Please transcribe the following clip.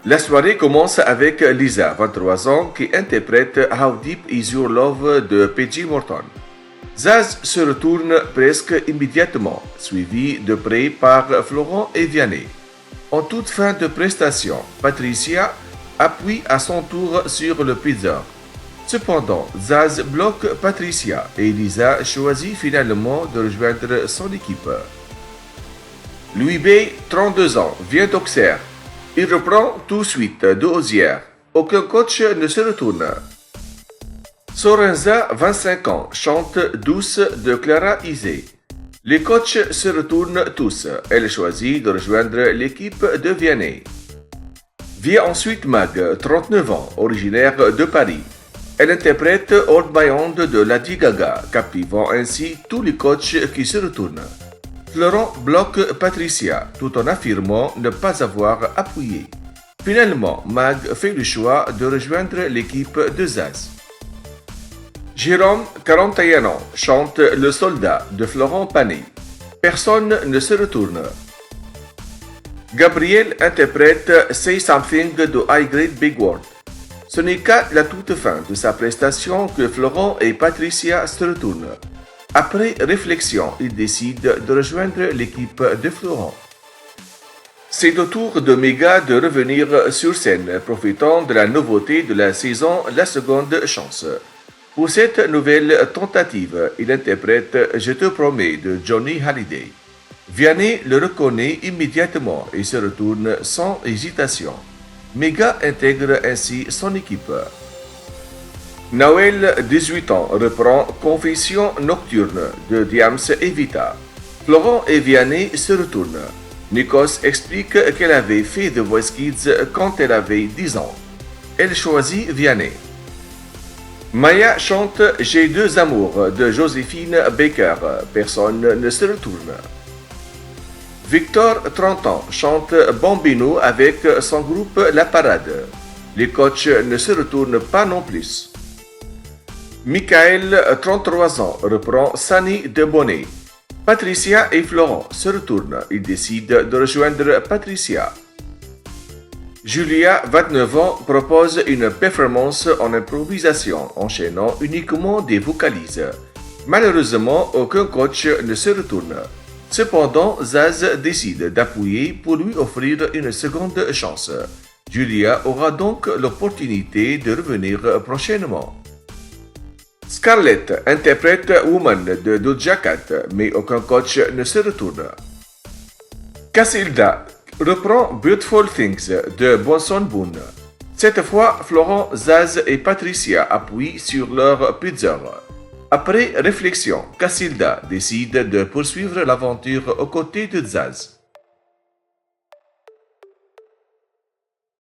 La soirée commence avec Lisa, 23 ans, qui interprète How Deep Is Your Love de Peggy Morton. Zaz se retourne presque immédiatement, suivi de près par Florent et Vianney. En toute fin de prestation, Patricia appuie à son tour sur le pizza. Cependant, Zaz bloque Patricia et Lisa choisit finalement de rejoindre son équipe. Louis B, 32 ans, vient d'Auxerre. Il reprend tout de suite de Osières. Aucun coach ne se retourne. Sorenza, 25 ans, chante Douce de Clara Isé. Les coachs se retournent tous. Elle choisit de rejoindre l'équipe de Vianney. Vient ensuite Mag, 39 ans, originaire de Paris. Elle interprète Hold My Hand de Lady Gaga, captivant ainsi tous les coachs qui se retournent. Florent bloque Patricia, tout en affirmant ne pas avoir appuyé. Finalement, Mag fait le choix de rejoindre l'équipe de Zaz. Jérôme, 41 ans, chante Le Soldat de Florent Pagny. Personne ne se retourne. Gabriel interprète Say Something de High Grade Big World. Ce n'est qu'à la toute fin de sa prestation que Florent et Patricia se retournent. Après réflexion, ils décident de rejoindre l'équipe de Florent. C'est au tour de Méga de revenir sur scène, profitant de la nouveauté de la saison La Seconde Chance. Pour cette nouvelle tentative, il interprète Je te promets de Johnny Hallyday. Vianney le reconnaît immédiatement et se retourne sans hésitation. Méga intègre ainsi son équipe. Noël, 18 ans, reprend Confession nocturne de Diams et Vita. Florent et Vianney se retournent. Nikos explique qu'elle avait fait The Voice Kids quand elle avait 10 ans. Elle choisit Vianney. Maya chante J'ai deux amours de Joséphine Baker. Personne ne se retourne. Victor, 30 ans, chante Bambino avec son groupe La Parade. Les coachs ne se retournent pas non plus. Michael, 33 ans, reprend Sunny de Bonnet. Patricia et Florent se retournent. Ils décident de rejoindre Patricia. Julia, 29 ans, propose une performance en improvisation, enchaînant uniquement des vocalises. Malheureusement, aucun coach ne se retourne. Cependant, Zaz décide d'appuyer pour lui offrir une seconde chance. Julia aura donc l'opportunité de revenir prochainement. Scarlett interprète Woman de Doja Cat, mais aucun coach ne se retourne. Casilda reprend Beautiful Things de Bonson Boone. Cette fois, Florent, Zaz et Patricia appuient sur leur pizza. Après réflexion, Casilda décide de poursuivre l'aventure aux côtés de Zaz.